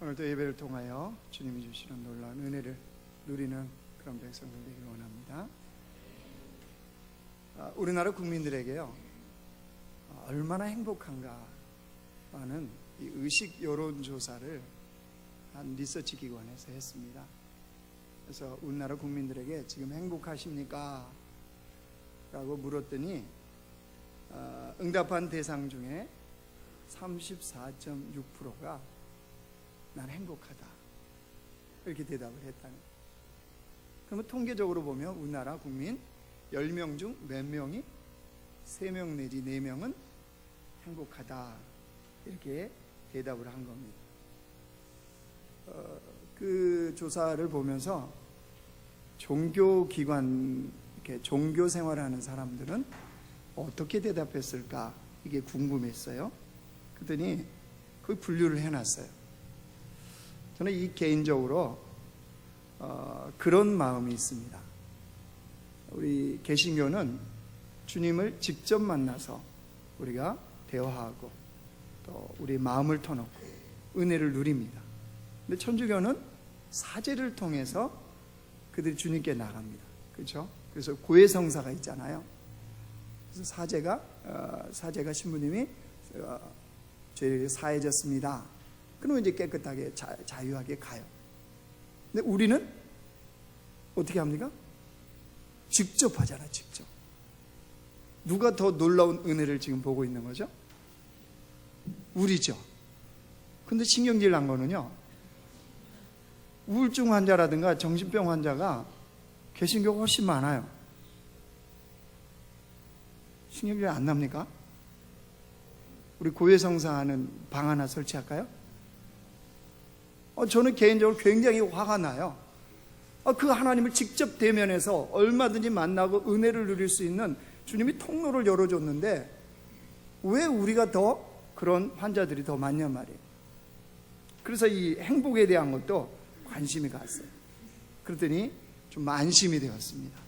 오늘도 예배를 통하여 주님이 주시는 놀라운 은혜를 누리는 그런 백성들 되길 원합니다. 우리나라 국민들에게요, 얼마나 행복한가 하는 이 의식 여론조사를 한 리서치 기관에서 했습니다. 그래서 우리나라 국민들에게 지금 행복하십니까? 라고 물었더니 응답한 대상 중에 34.6%가 난 행복하다, 이렇게 대답을 했다는 거예요. 그러면 통계적으로 보면 우리나라 국민 10명 중 몇 명이 3명 내지 4명은 행복하다, 이렇게 대답을 한 겁니다. 그 조사를 보면서 종교기관, 이렇게 종교 생활을 하는 사람들은 어떻게 대답했을까, 이게 궁금했어요. 그랬더니 거기 분류를 해놨어요. 저는 이 개인적으로 그런 마음이 있습니다. 우리 개신교는 주님을 직접 만나서 우리가 대화하고 또 우리 마음을 터놓고 은혜를 누립니다. 근데 천주교는 사제를 통해서 그들이 주님께 나갑니다. 그렇죠? 그래서 고해성사가 있잖아요. 그래서 사제가 신부님이 죄를 사해졌습니다. 그러면 이제 깨끗하게 자유하게 가요. 근데 우리는 어떻게 합니까? 직접 하잖아, 직접. 누가 더 놀라운 은혜를 지금 보고 있는 거죠? 우리죠. 근데 신경질 난 거는요, 우울증 환자라든가 정신병 환자가 개신교가 훨씬 많아요. 신경질 안 납니까? 우리 고해성사하는 방 하나 설치할까요? 저는 개인적으로 굉장히 화가 나요. 그 하나님을 직접 대면해서 얼마든지 만나고 은혜를 누릴 수 있는 주님이 통로를 열어줬는데 왜 우리가 더 그런 환자들이 더 많냐 말이에요. 그래서 이 행복에 대한 것도 관심이 갔어요. 그랬더니 좀 안심이 되었습니다.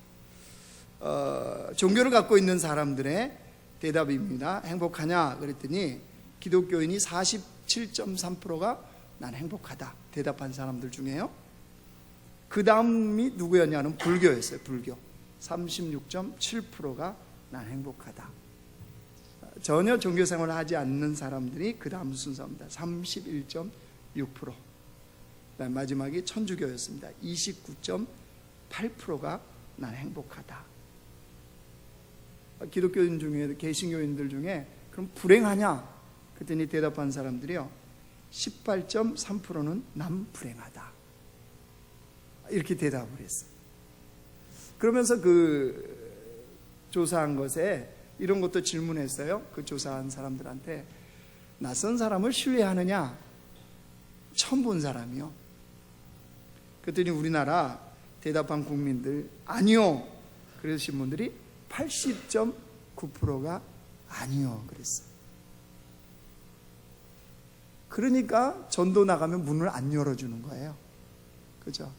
종교를 갖고 있는 사람들의 대답입니다. 행복하냐 그랬더니 기독교인이 47.3%가 난 행복하다 대답한 사람들 중에요, 그 다음이 누구였냐는 불교였어요. 불교 36.7%가 난 행복하다. 전혀 종교 생활을 하지 않는 사람들이 그 다음 순서입니다. 31.6%. 마지막이 천주교였습니다. 29.8%가 난 행복하다. 기독교인 중에, 개신교인들 중에 그럼 불행하냐 그랬더니 대답한 사람들이요, 18.3%는 난 불행하다, 이렇게 대답을 했어요. 그러면서 그 조사한 것에 이런 것도 질문했어요. 그 조사한 사람들한테 낯선 사람을 신뢰하느냐, 처음 본 사람이요. 그랬더니 우리나라 대답한 국민들 아니요 그러신 분들이 80.9%가 아니요 그랬어요. 그러니까 전도 나가면 문을 안 열어주는 거예요. 그죠?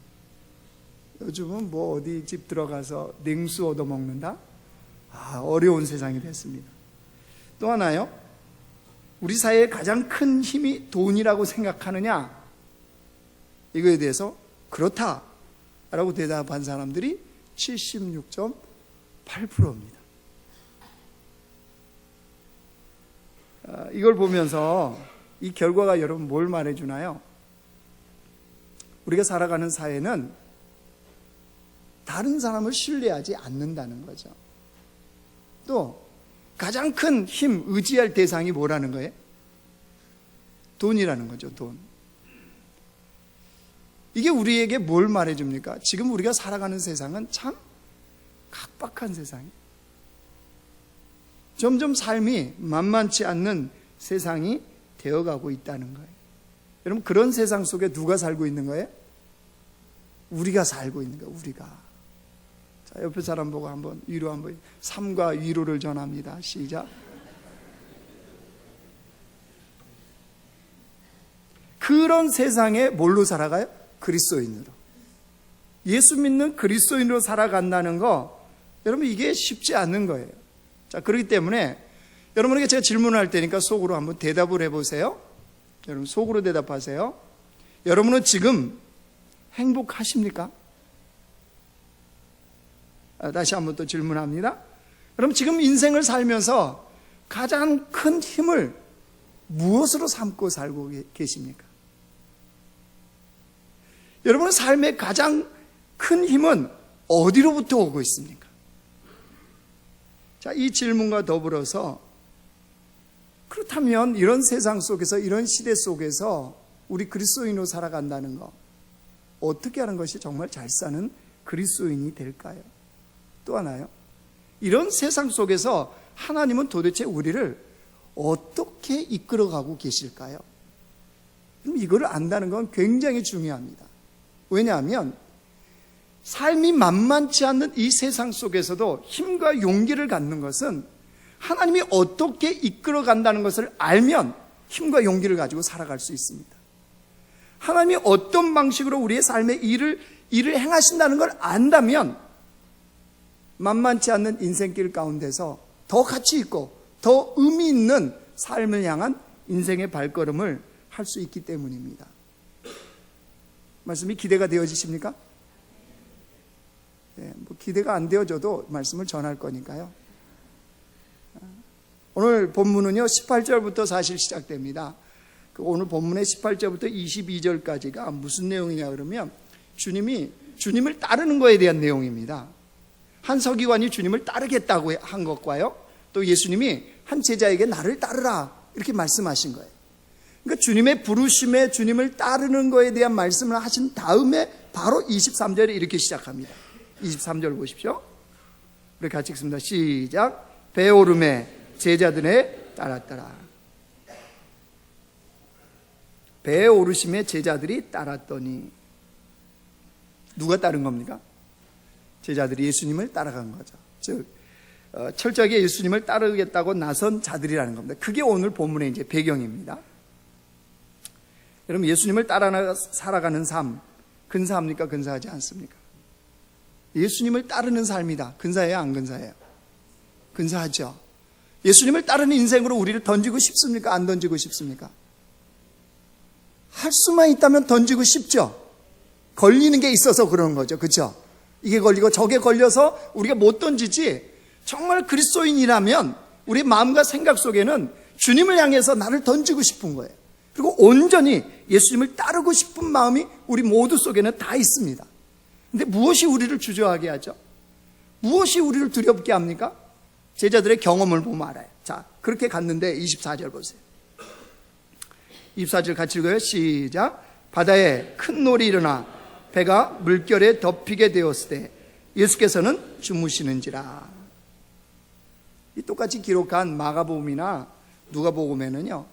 요즘은 뭐 어디 집 들어가서 냉수 얻어먹는다? 어려운 세상이 됐습니다. 또 하나요, 우리 사회의 가장 큰 힘이 돈이라고 생각하느냐, 이거에 대해서 그렇다 라고 대답한 사람들이 76.8%입니다. 이걸 보면서 이 결과가 여러분 뭘 말해주나요? 우리가 살아가는 사회는 다른 사람을 신뢰하지 않는다는 거죠. 또 가장 큰 힘, 의지할 대상이 뭐라는 거예요? 돈이라는 거죠. 돈. 이게 우리에게 뭘 말해줍니까? 지금 우리가 살아가는 세상은 참 각박한 세상이에요. 점점 삶이 만만치 않는 세상이 되어가고 있다는 거예요. 여러분, 그런 세상 속에 누가 살고 있는 거예요? 우리가 살고 있는 거예요. 우리가. 자, 옆에 사람 보고 한번 위로 한번, 삶과 위로를 전합니다. 시작. 그런 세상에 뭘로 살아가요? 그리스도인으로. 예수 믿는 그리스도인으로 살아간다는 거, 여러분 이게 쉽지 않은 거예요. 자, 그렇기 때문에 여러분에게 제가 질문을 할 테니까 속으로 한번 대답을 해보세요. 여러분 속으로 대답하세요. 여러분은 지금 행복하십니까? 다시 한번 또 질문합니다. 그럼 지금 인생을 살면서 가장 큰 힘을 무엇으로 삼고 살고 계십니까? 여러분의 삶의 가장 큰 힘은 어디로부터 오고 있습니까? 자, 이 질문과 더불어서 그렇다면 이런 세상 속에서, 이런 시대 속에서 우리 그리스도인으로 살아간다는 거, 어떻게 하는 것이 정말 잘 사는 그리스도인이 될까요? 또 하나요, 이런 세상 속에서 하나님은 도대체 우리를 어떻게 이끌어가고 계실까요? 이거를 안다는 건 굉장히 중요합니다. 왜냐하면 삶이 만만치 않는 이 세상 속에서도 힘과 용기를 갖는 것은 하나님이 어떻게 이끌어간다는 것을 알면 힘과 용기를 가지고 살아갈 수 있습니다. 하나님이 어떤 방식으로 우리의 삶의 일을 행하신다는 걸 안다면 만만치 않는 인생길 가운데서 더 가치 있고 더 의미 있는 삶을 향한 인생의 발걸음을 할 수 있기 때문입니다. 말씀이 기대가 되어지십니까? 네, 뭐 기대가 안 되어져도 말씀을 전할 거니까요. 오늘 본문은요 18절부터 사실 시작됩니다. 오늘 본문의 18절부터 22절까지가 무슨 내용이냐 그러면 주님을 따르는 것에 대한 내용입니다. 한 서기관이 주님을 따르겠다고 한 것과요, 또 예수님이 한 제자에게 나를 따르라 이렇게 말씀하신 거예요. 그러니까 주님의 부르심에 주님을 따르는 것에 대한 말씀을 하신 다음에 바로 23절에 이렇게 시작합니다. 23절 보십시오. 우리 같이 읽습니다. 시작. 배 오름에 제자들에 따랐더라. 배에 오르심에 제자들이 따랐더니, 누가 따른 겁니까? 제자들이 예수님을 따라간 거죠. 즉 철저하게 예수님을 따르겠다고 나선 자들이라는 겁니다. 그게 오늘 본문의 이제 배경입니다. 여러분, 예수님을 따라 살아가는 삶, 근사합니까? 근사하지 않습니까? 예수님을 따르는 삶이다. 근사해요? 안 근사해요? 근사하죠. 예수님을 따르는 인생으로 우리를 던지고 싶습니까? 안 던지고 싶습니까? 할 수만 있다면 던지고 싶죠. 걸리는 게 있어서 그러는 거죠. 그렇죠? 이게 걸리고 저게 걸려서 우리가 못 던지지, 정말 그리스도인이라면 우리 마음과 생각 속에는 주님을 향해서 나를 던지고 싶은 거예요. 그리고 온전히 예수님을 따르고 싶은 마음이 우리 모두 속에는 다 있습니다. 근데 무엇이 우리를 주저하게 하죠? 무엇이 우리를 두렵게 합니까? 제자들의 경험을 보면 알아요. 자, 그렇게 갔는데 24절 보세요. 24절 같이 읽어요. 시작. 바다에 큰 놀이 일어나 배가 물결에 덮이게 되었을 때 예수께서는 주무시는지라. 이 똑같이 기록한 마가복음이나 누가복음에는요,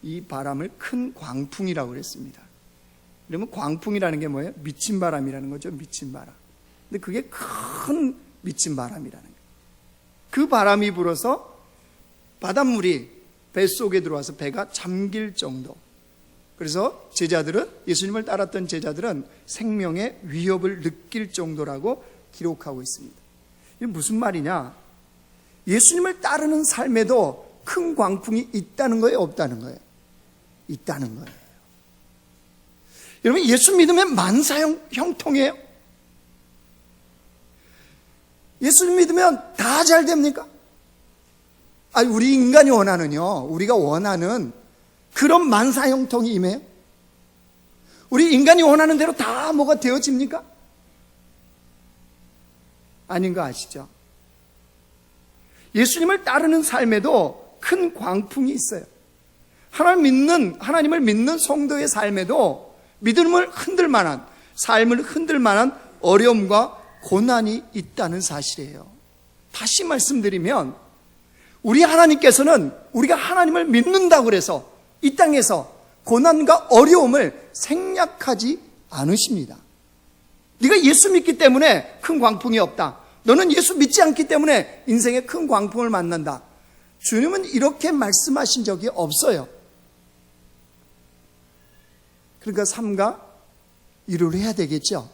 이 바람을 큰 광풍이라고 그랬습니다. 그러면 광풍이라는 게 뭐예요? 미친 바람이라는 거죠. 미친 바람. 근데 그게 큰 미친 바람이라는 거예요. 그 바람이 불어서 바닷물이 뱃속에 들어와서 배가 잠길 정도. 그래서 제자들은, 예수님을 따랐던 제자들은 생명의 위협을 느낄 정도라고 기록하고 있습니다. 이게 무슨 말이냐? 예수님을 따르는 삶에도 큰 광풍이 있다는 거예요? 없다는 거예요? 있다는 거예요. 여러분, 예수 믿으면 만사 형통해요? 예수 믿으면 다 잘 됩니까? 아니, 우리 인간이 원하는요, 우리가 원하는 그런 만사 형통이 임해요? 우리 인간이 원하는 대로 다 뭐가 되어집니까? 아닌 거 아시죠? 예수님을 따르는 삶에도 큰 광풍이 있어요. 하나님을 믿는 성도의 삶에도 믿음을 흔들 만한, 삶을 흔들 만한 어려움과 고난이 있다는 사실이에요. 다시 말씀드리면, 우리 하나님께서는 우리가 하나님을 믿는다고 해서 이 땅에서 고난과 어려움을 생략하지 않으십니다. 네가 예수 믿기 때문에 큰 광풍이 없다, 너는 예수 믿지 않기 때문에 인생에 큰 광풍을 만난다, 주님은 이렇게 말씀하신 적이 없어요. 그러니까 삼가 이루를 해야 되겠죠.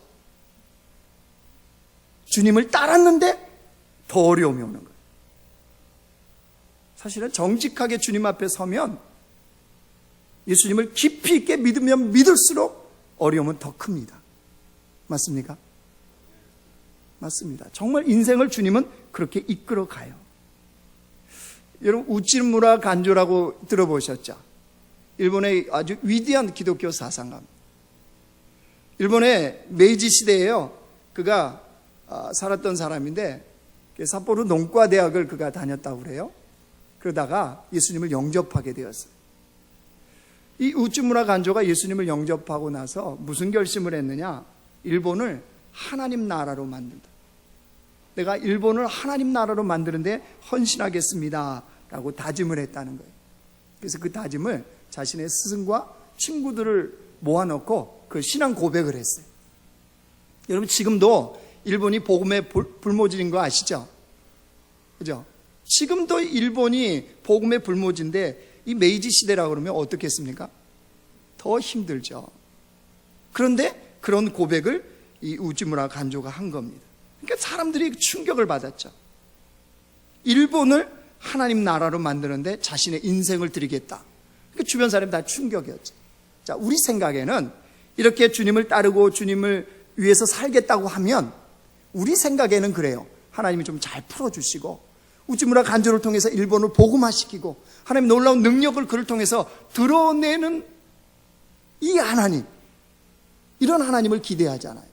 주님을 따랐는데 더 어려움이 오는 거예요. 사실은 정직하게 주님 앞에 서면, 예수님을 깊이 있게 믿으면 믿을수록 어려움은 더 큽니다. 맞습니까? 맞습니다. 정말 인생을 주님은 그렇게 이끌어 가요. 여러분, 우찌무라 간조라고 들어보셨죠? 일본의 아주 위대한 기독교 사상가입니다. 일본의 메이지 시대에요. 그가 살았던 사람인데 삿포로 농과대학을 그가 다녔다고 그래요. 그러다가 예수님을 영접하게 되었어요. 이 우찌무라 간조가 예수님을 영접하고 나서 무슨 결심을 했느냐? 일본을 하나님 나라로 만든다. 내가 일본을 하나님 나라로 만드는데 헌신하겠습니다 라고 다짐을 했다는 거예요. 그래서 그 다짐을 자신의 스승과 친구들을 모아놓고 그 신앙 고백을 했어요. 여러분, 지금도 일본이 복음의 불모지인 거 아시죠? 그죠? 지금도 일본이 복음의 불모지인데 이 메이지 시대라고 그러면 어떻겠습니까? 더 힘들죠. 그런데 그런 고백을 이 우찌무라 간조가 한 겁니다. 그러니까 사람들이 충격을 받았죠. 일본을 하나님 나라로 만드는데 자신의 인생을 드리겠다. 그러니까 주변 사람이 다 충격이었죠. 자, 우리 생각에는 이렇게 주님을 따르고 주님을 위해서 살겠다고 하면 우리 생각에는 그래요. 하나님이 좀 잘 풀어주시고 우찌무라 간조를 통해서 일본을 복음화시키고 하나님 놀라운 능력을 그를 통해서 드러내는 이 하나님, 이런 하나님을 기대하잖아요.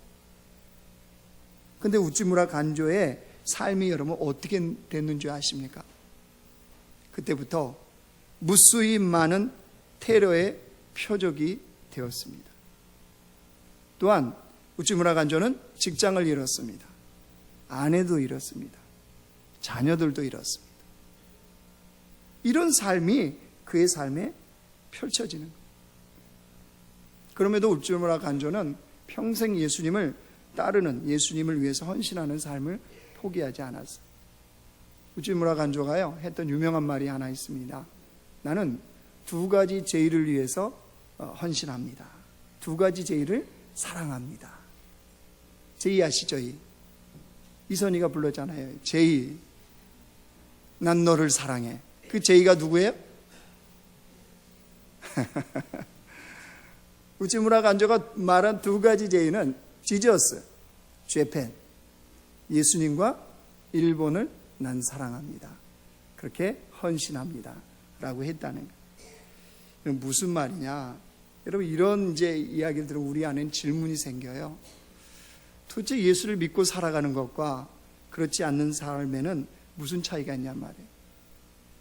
근데 우찌무라 간조의 삶이 여러분 어떻게 됐는 줄 아십니까? 그때부터 무수히 많은 테러의 표적이 되었습니다. 또한 우찌무라 간조는 직장을 잃었습니다. 아내도 잃었습니다. 자녀들도 잃었습니다. 이런 삶이 그의 삶에 펼쳐지는 거예요. 그럼에도 우찌무라 간조는 평생 예수님을 따르는, 예수님을 위해서 헌신하는 삶을 포기하지 않았어요. 우찌무라 간조가요 했던 유명한 말이 하나 있습니다. 나는 두 가지 제의를 위해서 헌신합니다. 두 가지 제의를 사랑합니다. 제의 아시죠? 이선희가 불렀잖아요. 제의, 난 너를 사랑해. 그 제의가 누구예요? 우찌무라 간조가 말한 두 가지 제의는 지저스, 재팬, 예수님과 일본을 난 사랑합니다. 그렇게 헌신합니다 라고 했다는 거예요. 무슨 말이냐? 여러분, 이런 이제 이야기를 들으면 우리 안에는 질문이 생겨요. 도대체 예수를 믿고 살아가는 것과 그렇지 않는 삶에는 무슨 차이가 있냔 말이에요.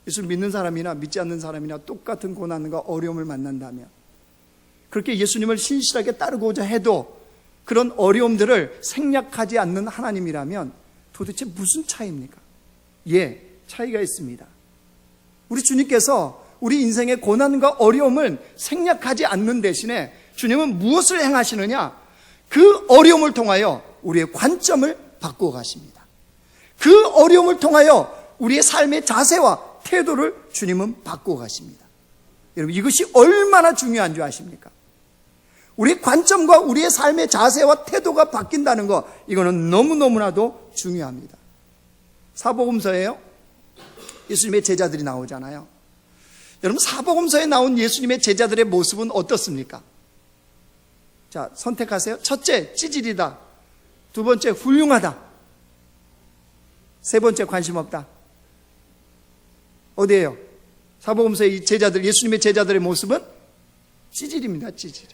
예수를 믿는 사람이나 믿지 않는 사람이나 똑같은 고난과 어려움을 만난다면, 그렇게 예수님을 신실하게 따르고자 해도 그런 어려움들을 생략하지 않는 하나님이라면 도대체 무슨 차이입니까? 예, 차이가 있습니다. 우리 주님께서 우리 인생의 고난과 어려움을 생략하지 않는 대신에 주님은 무엇을 행하시느냐? 그 어려움을 통하여 우리의 관점을 바꾸어 가십니다. 그 어려움을 통하여 우리의 삶의 자세와 태도를 주님은 바꾸어 가십니다. 여러분, 이것이 얼마나 중요한 줄 아십니까? 우리의 관점과 우리의 삶의 자세와 태도가 바뀐다는 것, 이거는 너무너무나도 중요합니다. 사복음서에요, 예수님의 제자들이 나오잖아요. 여러분, 사복음서에 나온 예수님의 제자들의 모습은 어떻습니까? 자, 선택하세요. 첫째, 찌질이다. 두 번째, 훌륭하다. 세 번째, 관심 없다. 어디예요? 사복음서의 이 제자들, 예수님의 제자들의 모습은 찌질입니다. 찌질.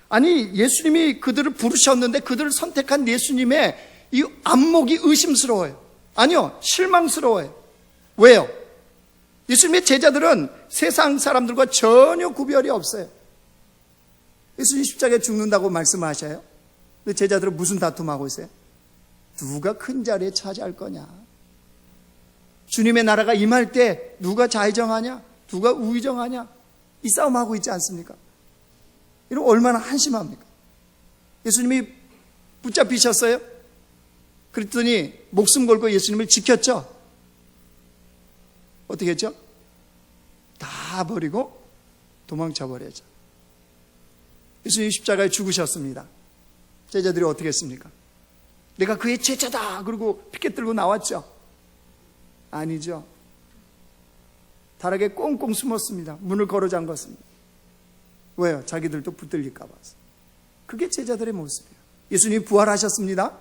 아니, 예수님이 그들을 부르셨는데 그들을 선택한 예수님의 이 안목이 의심스러워요. 아니요, 실망스러워요. 왜요? 예수님의 제자들은 세상 사람들과 전혀 구별이 없어요. 예수님 십자가에 죽는다고 말씀하셔요. 근데 제자들은 무슨 다툼하고 있어요? 누가 큰 자리에 차지할 거냐? 주님의 나라가 임할 때 누가 좌의정하냐? 누가 우의정하냐? 이 싸움하고 있지 않습니까? 이런 얼마나 한심합니까? 예수님이 붙잡히셨어요? 그랬더니 목숨 걸고 예수님을 지켰죠? 어떻게 했죠? 다 버리고 도망쳐 버렸죠. 예수님 십자가에 죽으셨습니다. 제자들이 어떻게 했습니까? 내가 그의 제자다! 그리고 피켓 들고 나왔죠? 아니죠. 다락에 꽁꽁 숨었습니다. 문을 걸어 잠갔습니다. 왜요? 자기들도 붙들릴까 봐서. 그게 제자들의 모습이에요. 예수님이 부활하셨습니다.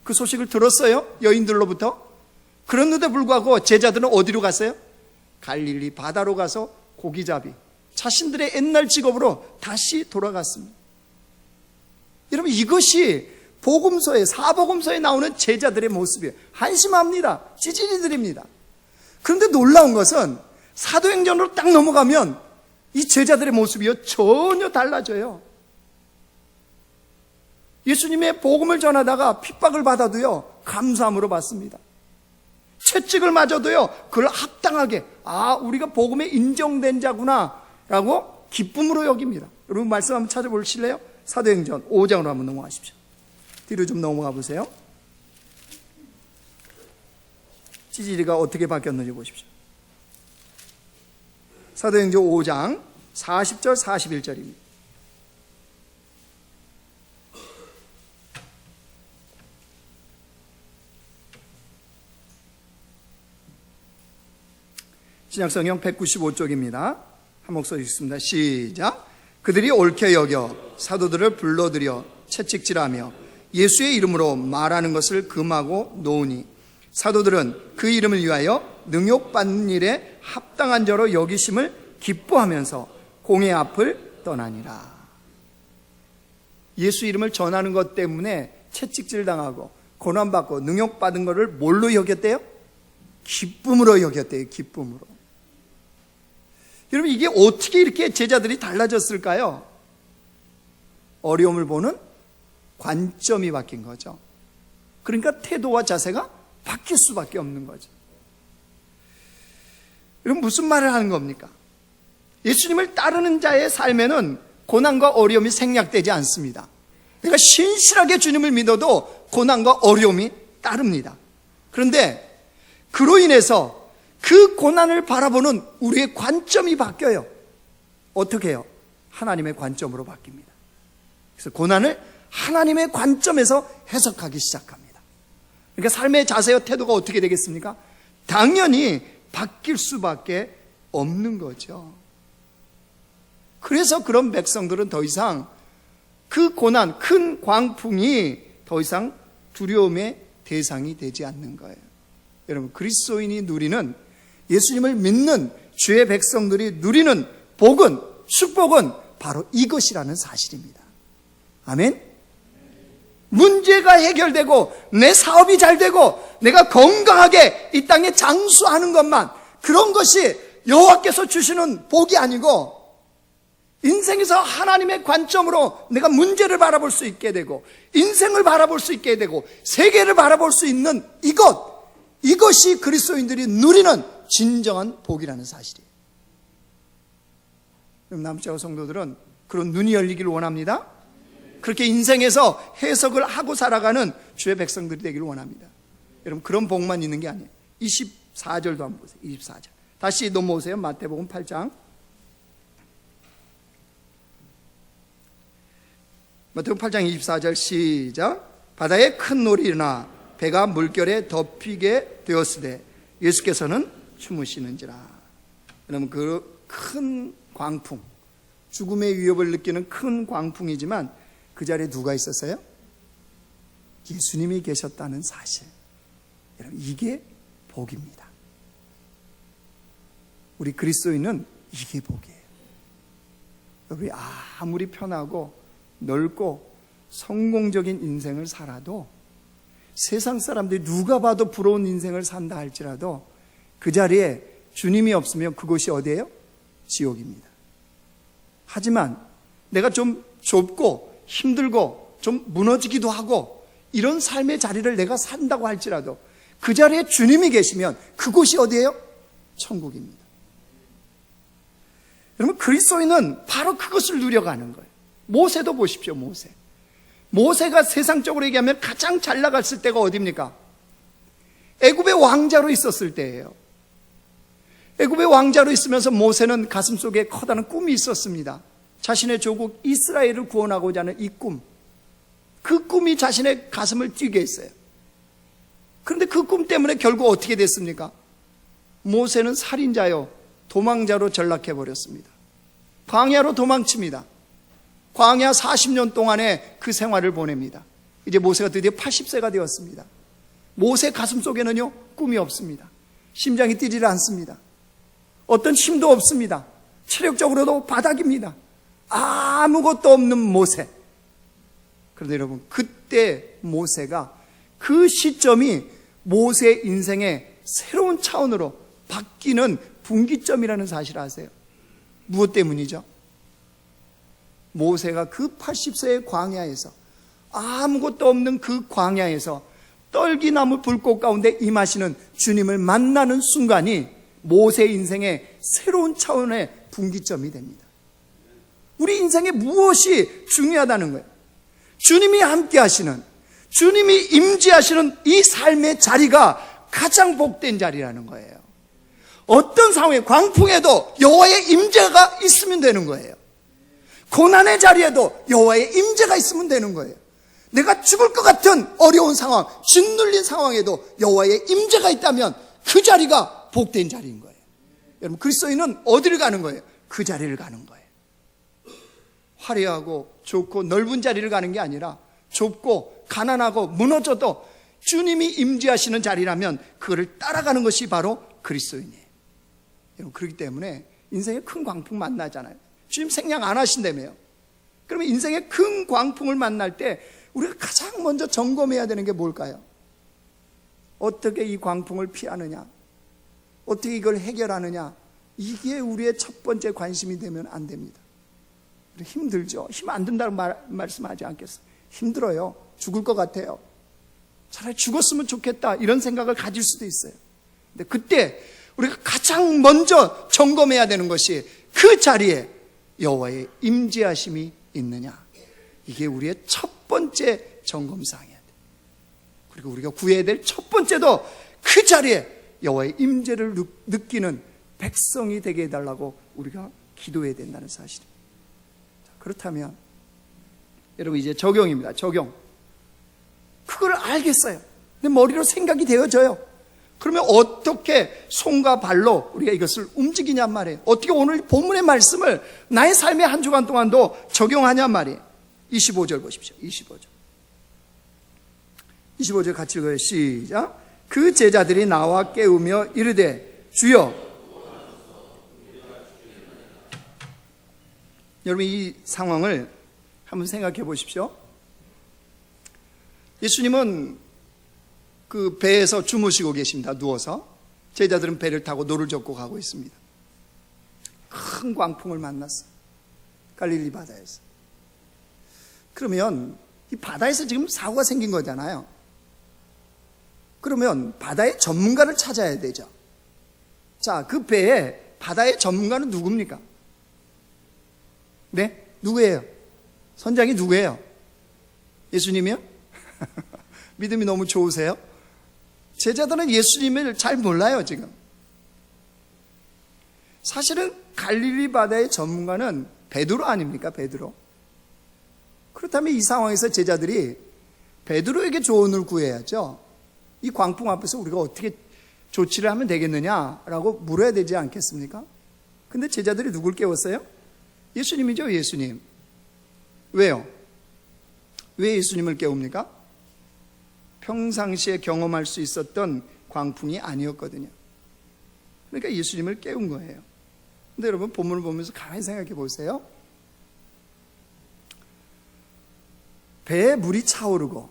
그 소식을 들었어요, 여인들로부터. 그랬는데 불구하고 제자들은 어디로 갔어요? 갈릴리 바다로 가서 고기잡이, 자신들의 옛날 직업으로 다시 돌아갔습니다. 여러분, 이것이 복음서에, 사복음서에 나오는 제자들의 모습이에요. 한심합니다. 찌질이들입니다. 그런데 놀라운 것은 사도행전으로 딱 넘어가면 이 제자들의 모습이요, 전혀 달라져요. 예수님의 복음을 전하다가 핍박을 받아도요, 감사함으로 받습니다. 채찍을 맞아도요, 그걸 합당하게, 우리가 복음에 인정된 자구나 라고 기쁨으로 여깁니다. 여러분, 말씀 한번 찾아보실래요? 사도행전 5장으로 한번 넘어가십시오. 뒤로 좀 넘어가 보세요. 찌질이가 어떻게 바뀌었는지 보십시오. 사도행전 5장 40절 41절입니다. 신약성경 195쪽입니다. 한 목소리 읽습니다. 시작. 그들이 옳게 여겨 사도들을 불러들여 채찍질하며 예수의 이름으로 말하는 것을 금하고 놓으니 사도들은 그 이름을 위하여 능욕받는 일에 합당한 자로 여기심을 기뻐하면서 공회 앞을 떠나니라. 예수 이름을 전하는 것 때문에 채찍질 당하고 고난받고 능욕받은 것을 뭘로 여겼대요? 기쁨으로 여겼대요. 기쁨으로. 여러분, 이게 어떻게 이렇게 제자들이 달라졌을까요? 어려움을 보는 관점이 바뀐 거죠. 그러니까 태도와 자세가 바뀔 수밖에 없는 거죠. 여러분, 무슨 말을 하는 겁니까? 예수님을 따르는 자의 삶에는 고난과 어려움이 생략되지 않습니다. 내가 신실하게 주님을 믿어도 고난과 어려움이 따릅니다. 그런데 그로 인해서 그 고난을 바라보는 우리의 관점이 바뀌어요. 어떻게 해요? 하나님의 관점으로 바뀝니다. 그래서 고난을 하나님의 관점에서 해석하기 시작합니다. 그러니까 삶의 자세와 태도가 어떻게 되겠습니까? 당연히 바뀔 수밖에 없는 거죠. 그래서 그런 백성들은 더 이상 그 고난, 큰 광풍이 더 이상 두려움의 대상이 되지 않는 거예요. 여러분, 그리스도인이 누리는, 예수님을 믿는 주의 백성들이 누리는 복은, 축복은 바로 이것이라는 사실입니다. 아멘? 문제가 해결되고 내 사업이 잘 되고 내가 건강하게 이 땅에 장수하는 것만, 그런 것이 여호와께서 주시는 복이 아니고, 인생에서 하나님의 관점으로 내가 문제를 바라볼 수 있게 되고 인생을 바라볼 수 있게 되고 세계를 바라볼 수 있는 이것이 그리스도인들이 누리는 진정한 복이라는 사실이에요. 그럼 남자와 성도들은 그런 눈이 열리기를 원합니다. 그렇게 인생에서 해석을 하고 살아가는 주의 백성들이 되기를 원합니다. 여러분, 그런 복만 있는 게 아니에요. 24절도 한번 보세요. 24절. 다시 넘어오세요. 마태복음 8장. 마태복음 8장 24절 시작. 바다에 큰 놀이 일어나 배가 물결에 덮이게 되었으되 예수께서는 주무시는지라. 여러분, 그 큰 광풍, 죽음의 위협을 느끼는 큰 광풍이지만 그 자리에 누가 있었어요? 예수님이 계셨다는 사실. 여러분, 이게 복입니다. 우리 그리스도인은 이게 복이에요. 우리 아무리 편하고 넓고 성공적인 인생을 살아도, 세상 사람들이 누가 봐도 부러운 인생을 산다 할지라도 그 자리에 주님이 없으면 그곳이 어디예요? 지옥입니다. 하지만 내가 좀 좁고 힘들고 좀 무너지기도 하고 이런 삶의 자리를 내가 산다고 할지라도 그 자리에 주님이 계시면 그곳이 어디예요? 천국입니다. 여러분, 그리스도인은 바로 그것을 누려가는 거예요. 모세도 보십시오. 모세가 세상적으로 얘기하면 가장 잘 나갔을 때가 어디입니까? 애굽의 왕자로 있었을 때예요. 애굽의 왕자로 있으면서 모세는 가슴속에 커다란 꿈이 있었습니다. 자신의 조국 이스라엘을 구원하고자 하는 이 꿈, 그 꿈이 자신의 가슴을 뛰게 했어요. 그런데 그 꿈 때문에 결국 어떻게 됐습니까? 모세는 살인자요 도망자로 전락해버렸습니다. 광야로 도망칩니다. 광야 40년 동안의 그 생활을 보냅니다. 이제 모세가 드디어 80세가 되었습니다. 모세 가슴 속에는요, 꿈이 없습니다. 심장이 뛰질 않습니다. 어떤 힘도 없습니다. 체력적으로도 바닥입니다. 아무것도 없는 모세. 그런데 여러분, 그때 모세가, 그 시점이 모세 인생의 새로운 차원으로 바뀌는 분기점이라는 사실을 아세요? 무엇 때문이죠? 모세가 그 80세의 광야에서, 아무것도 없는 그 광야에서 떨기나무 불꽃 가운데 임하시는 주님을 만나는 순간이 모세 인생의 새로운 차원의 분기점이 됩니다. 우리 인생에 무엇이 중요하다는 거예요? 주님이 함께 하시는, 주님이 임재하시는 이 삶의 자리가 가장 복된 자리라는 거예요. 어떤 상황에, 광풍에도 여호와의 임재가 있으면 되는 거예요. 고난의 자리에도 여호와의 임재가 있으면 되는 거예요. 내가 죽을 것 같은 어려운 상황, 짓눌린 상황에도 여호와의 임재가 있다면 그 자리가 복된 자리인 거예요. 여러분, 그리스도인은 어디를 가는 거예요? 그 자리를 가는 거예요. 화려하고 좋고 넓은 자리를 가는 게 아니라 좁고 가난하고 무너져도 주님이 임재하시는 자리라면 그거를 따라가는 것이 바로 그리스도인이에요. 여러분, 그렇기 때문에 인생에 큰 광풍 만나잖아요. 주님 생략 안 하신다며요. 그러면 인생의 큰 광풍을 만날 때 우리가 가장 먼저 점검해야 되는 게 뭘까요? 어떻게 이 광풍을 피하느냐, 어떻게 이걸 해결하느냐, 이게 우리의 첫 번째 관심이 되면 안 됩니다. 힘들죠. 힘 안 든다는 말씀하지 않겠어요? 힘들어요. 죽을 것 같아요. 차라리 죽었으면 좋겠다, 이런 생각을 가질 수도 있어요. 근데 그때 우리가 가장 먼저 점검해야 되는 것이 그 자리에 여호와의 임재하심이 있느냐, 이게 우리의 첫 번째 점검사항이야. 그리고 우리가 구해야 될 첫 번째도 그 자리에 여호와의 임재를 느끼는 백성이 되게 해달라고 우리가 기도해야 된다는 사실입니다. 그렇다면 여러분, 이제 적용입니다. 적용. 그걸 알겠어요. 근데 머리로 생각이 되어져요. 그러면 어떻게 손과 발로 우리가 이것을 움직이냔 말이에요. 어떻게 오늘 본문의 말씀을 나의 삶의 한 주간 동안도 적용하냔 말이에요. 25절 보십시오. 25절 같이 읽어요. 시작. 그 제자들이 나와 깨우며 이르되 주여. 여러분, 이 상황을 한번 생각해 보십시오. 예수님은 그 배에서 주무시고 계십니다. 누워서. 제자들은 배를 타고 노를 젓고 가고 있습니다. 큰 광풍을 만났어요. 갈릴리 바다에서. 그러면 이 바다에서 지금 사고가 생긴 거잖아요. 그러면 바다의 전문가를 찾아야 되죠. 자, 그 배에 바다의 전문가는 누굽니까? 네? 누구예요? 선장이 누구예요? 예수님이요? 믿음이 너무 좋으세요? 제자들은 예수님을 잘 몰라요, 지금. 사실은 갈릴리 바다의 전문가는 베드로 아닙니까? 베드로. 그렇다면 이 상황에서 제자들이 베드로에게 조언을 구해야죠. 이 광풍 앞에서 우리가 어떻게 조치를 하면 되겠느냐라고 물어야 되지 않겠습니까? 근데 제자들이 누굴 깨웠어요? 예수님이죠, 예수님. 왜요? 왜 예수님을 깨웁니까? 평상시에 경험할 수 있었던 광풍이 아니었거든요. 그러니까 예수님을 깨운 거예요. 근데 여러분, 본문을 보면서 가만히 생각해 보세요. 배에 물이 차오르고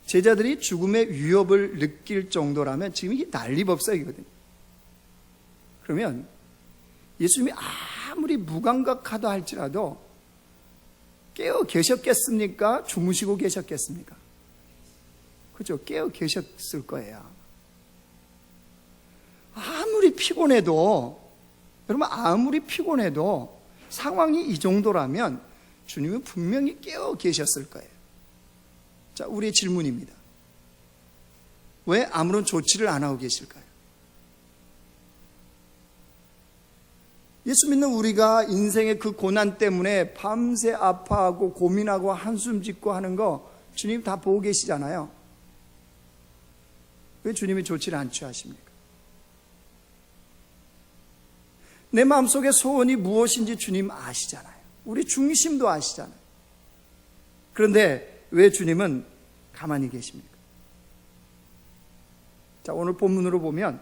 제자들이 죽음의 위협을 느낄 정도라면 지금 이게 난리법석이거든요. 그러면 예수님이 아무리 무감각하다 할지라도 깨어 계셨겠습니까? 주무시고 계셨겠습니까? 그죠? 깨어 계셨을 거예요. 아무리 피곤해도, 여러분, 아무리 피곤해도 상황이 이 정도라면 주님은 분명히 깨어 계셨을 거예요. 자, 우리의 질문입니다. 왜 아무런 조치를 안 하고 계실까요? 예수 믿는 우리가 인생의 그 고난 때문에 밤새 아파하고 고민하고 한숨 짓고 하는 거 주님 다 보고 계시잖아요. 왜 주님이 조치를 안 취하십니까? 내 마음속의 소원이 무엇인지 주님 아시잖아요. 우리 중심도 아시잖아요. 그런데 왜 주님은 가만히 계십니까? 자, 오늘 본문으로 보면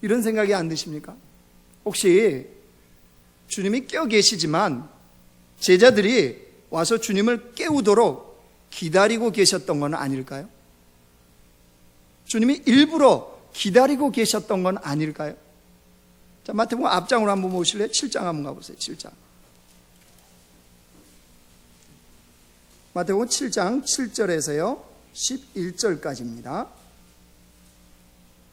이런 생각이 안 드십니까? 혹시 주님이 깨어 계시지만 제자들이 와서 주님을 깨우도록 기다리고 계셨던 건 아닐까요? 주님이 일부러 기다리고 계셨던 건 아닐까요? 자, 마태복음 앞장으로 한번 보실래요? 7장 한번 가보세요. 7장. 마태복음 7장 7절에서요 11절까지입니다.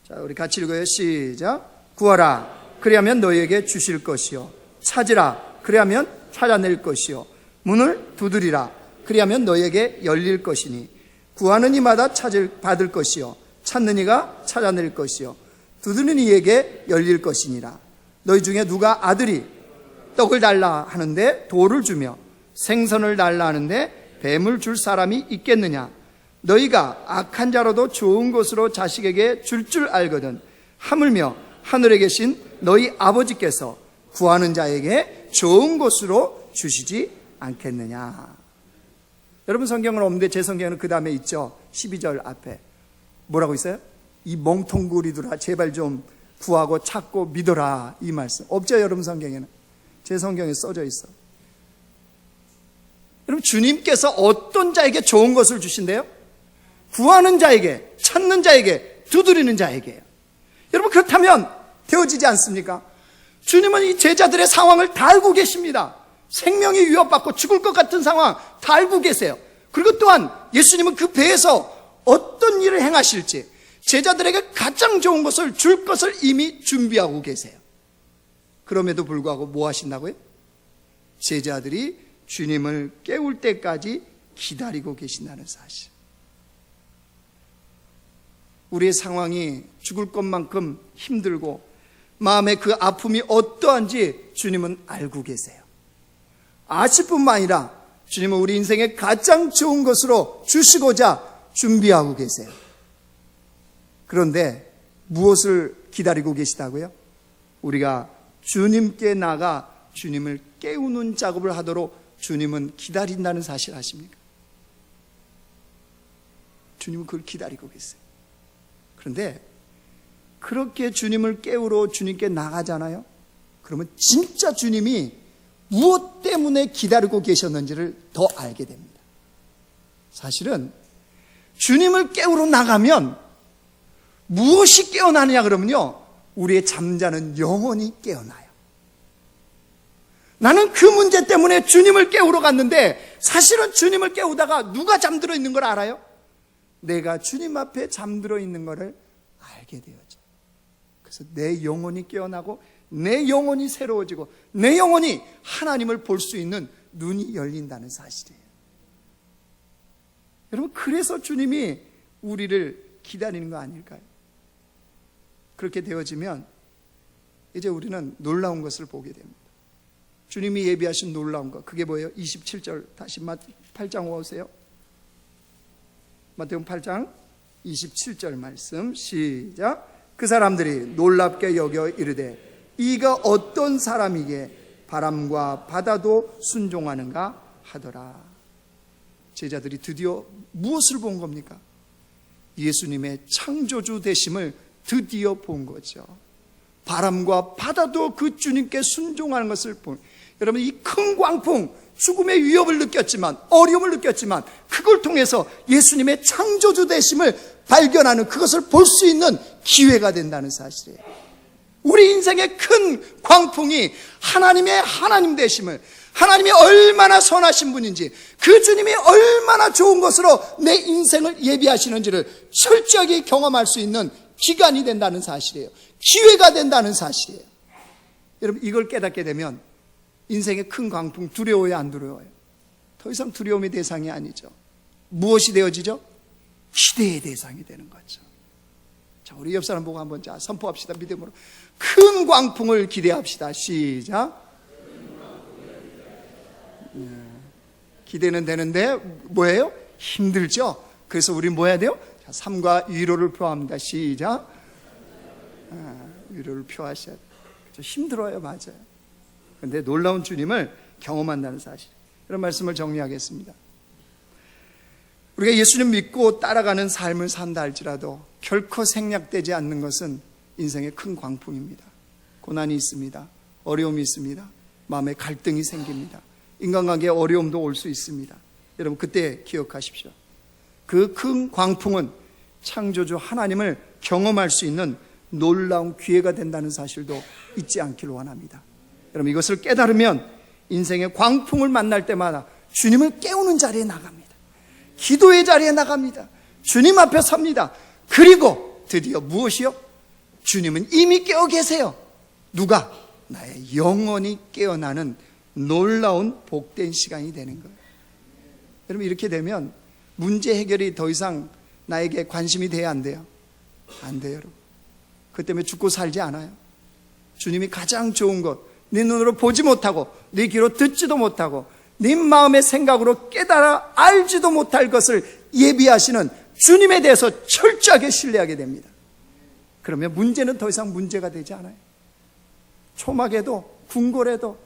자, 우리 같이 읽어요. 시작. 구하라, 그리하면 너희에게 주실 것이요. 찾으라, 그리하면 찾아낼 것이요. 문을 두드리라, 그리하면 너희에게 열릴 것이니 구하는 이마다 받을 것이요. 찾는 이가 찾아낼 것이요. 두드리는 이에게 열릴 것이니라. 너희 중에 누가 아들이 떡을 달라 하는데 돌을 주며 생선을 달라 하는데 뱀을 줄 사람이 있겠느냐? 너희가 악한 자로도 좋은 것으로 자식에게 줄 알거든 하물며 하늘에 계신 너희 아버지께서 구하는 자에게 좋은 것으로 주시지 않겠느냐? 여러분 성경은 없는데 제 성경에는 그 다음에 있죠. 12절 앞에 뭐라고 있어요? 이 멍텅구리들아 제발 좀 구하고 찾고 믿어라, 이 말씀 없죠? 여러분 성경에는. 제 성경에 써져 있어. 여러분 주님께서 어떤 자에게 좋은 것을 주신대요? 구하는 자에게, 찾는 자에게, 두드리는 자에게요. 여러분 그렇다면 되어지지 않습니까? 주님은 이 제자들의 상황을 다 알고 계십니다. 생명이 위협받고 죽을 것 같은 상황 다 알고 계세요. 그리고 또한 예수님은 그 배에서 어떤 일을 행하실지, 제자들에게 가장 좋은 것을 줄 것을 이미 준비하고 계세요. 그럼에도 불구하고 뭐 하신다고요? 제자들이 주님을 깨울 때까지 기다리고 계신다는 사실. 우리의 상황이 죽을 것만큼 힘들고 마음의 그 아픔이 어떠한지 주님은 알고 계세요. 아실 뿐만 아니라 주님은 우리 인생의 가장 좋은 것으로 주시고자 준비하고 계세요. 그런데 무엇을 기다리고 계시다고요? 우리가 주님께 나가 주님을 깨우는 작업을 하도록 주님은 기다린다는 사실 아십니까? 주님은 그걸 기다리고 계세요. 그런데 그렇게 주님을 깨우러 주님께 나가잖아요. 그러면 진짜 주님이 무엇 때문에 기다리고 계셨는지를 더 알게 됩니다. 사실은 주님을 깨우러 나가면 무엇이 깨어나느냐 그러면요, 우리의 잠자는 영혼이 깨어나요. 나는 그 문제 때문에 주님을 깨우러 갔는데 사실은 주님을 깨우다가 누가 잠들어 있는 걸 알아요? 내가 주님 앞에 잠들어 있는 것을 알게 되어져. 그래서 내 영혼이 깨어나고 내 영혼이 새로워지고 내 영혼이 하나님을 볼 수 있는 눈이 열린다는 사실이에요. 여러분 그래서 주님이 우리를 기다리는 거 아닐까요? 그렇게 되어지면 이제 우리는 놀라운 것을 보게 됩니다. 주님이 예비하신 놀라운 것, 그게 뭐예요? 27절 다시 8장 오세요. 마태복음 8장 27절 말씀 시작. 그 사람들이 놀랍게 여겨 이르되 이가 어떤 사람이기에 바람과 바다도 순종하는가 하더라. 제자들이 드디어 무엇을 본 겁니까? 예수님의 창조주 되심을 드디어 본 거죠. 바람과 바다도 그 주님께 순종하는 것을 본. 여러분 이 큰 광풍, 죽음의 위협을 느꼈지만, 어려움을 느꼈지만 그걸 통해서 예수님의 창조주 되심을 발견하는, 그것을 볼 수 있는 기회가 된다는 사실이에요. 우리 인생의 큰 광풍이 하나님의 하나님 되심을, 하나님이 얼마나 선하신 분인지, 그 주님이 얼마나 좋은 것으로 내 인생을 예비하시는지를 철저하게 경험할 수 있는 기간이 된다는 사실이에요. 기회가 된다는 사실이에요. 여러분 이걸 깨닫게 되면 인생의 큰 광풍 두려워요, 안 두려워요? 더 이상 두려움의 대상이 아니죠. 무엇이 되어지죠? 기대의 대상이 되는 거죠. 자, 우리 옆 사람 보고 한번 자 선포합시다. 믿음으로 큰 광풍을 기대합시다. 시작. 기대는 되는데 뭐예요? 힘들죠. 그래서 우리 뭐 해야 돼요? 자, 삶과 위로를 표합니다. 시작. 위로를 표하셔야 돼요. 힘들어요, 맞아요. 그런데 놀라운 주님을 경험한다는 사실. 이런 말씀을 정리하겠습니다. 우리가 예수님 믿고 따라가는 삶을 산다 할지라도 결코 생략되지 않는 것은 인생의 큰 광풍입니다. 고난이 있습니다. 어려움이 있습니다. 마음에 갈등이 생깁니다. 인간관계에 어려움도 올 수 있습니다. 여러분 그때 기억하십시오. 그 큰 광풍은 창조주 하나님을 경험할 수 있는 놀라운 기회가 된다는 사실도 잊지 않기를 원합니다. 여러분 이것을 깨달으면 인생의 광풍을 만날 때마다 주님을 깨우는 자리에 나갑니다. 기도의 자리에 나갑니다. 주님 앞에 섭니다. 그리고 드디어 무엇이요? 주님은 이미 깨어 계세요. 누가? 나의 영혼이 깨어나는 놀라운 복된 시간이 되는 거예요. 여러분 이렇게 되면 문제 해결이 더 이상 나에게 관심이 돼야 안 돼요? 안 돼요, 여러분. 그 때문에 죽고 살지 않아요. 주님이 가장 좋은 것, 네 눈으로 보지 못하고 네 귀로 듣지도 못하고 네 마음의 생각으로 깨달아 알지도 못할 것을 예비하시는 주님에 대해서 철저하게 신뢰하게 됩니다. 그러면 문제는 더 이상 문제가 되지 않아요. 초막에도 궁궐에도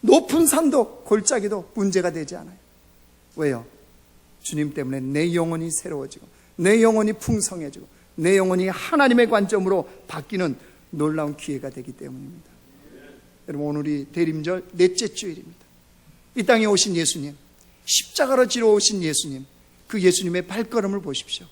높은 산도 골짜기도 문제가 되지 않아요. 왜요? 주님 때문에 내 영혼이 새로워지고 내 영혼이 풍성해지고 내 영혼이 하나님의 관점으로 바뀌는 놀라운 기회가 되기 때문입니다. 여러분 오늘이 대림절 넷째 주일입니다. 이 땅에 오신 예수님, 십자가로 지러 오신 예수님, 그 예수님의 발걸음을 보십시오.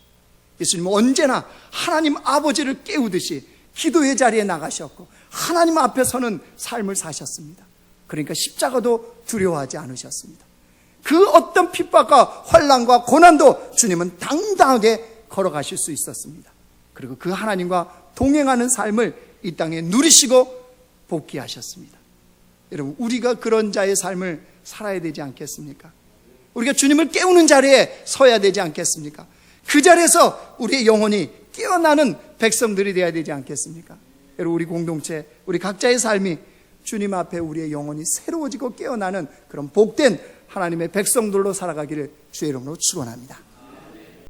예수님은 언제나 하나님 아버지를 깨우듯이 기도의 자리에 나가셨고 하나님 앞에 서는 삶을 사셨습니다. 그러니까 십자가도 두려워하지 않으셨습니다. 그 어떤 핍박과 환난과 고난도 주님은 당당하게 걸어가실 수 있었습니다. 그리고 그 하나님과 동행하는 삶을 이 땅에 누리시고 복귀하셨습니다. 여러분 우리가 그런 자의 삶을 살아야 되지 않겠습니까? 우리가 주님을 깨우는 자리에 서야 되지 않겠습니까? 그 자리에서 우리의 영혼이 깨어나는 백성들이 되어야 되지 않겠습니까? 여러분 우리 공동체, 우리 각자의 삶이 주님 앞에 우리의 영혼이 새로워지고 깨어나는 그런 복된 하나님의 백성들로 살아가기를 주의 이름으로 축원합니다.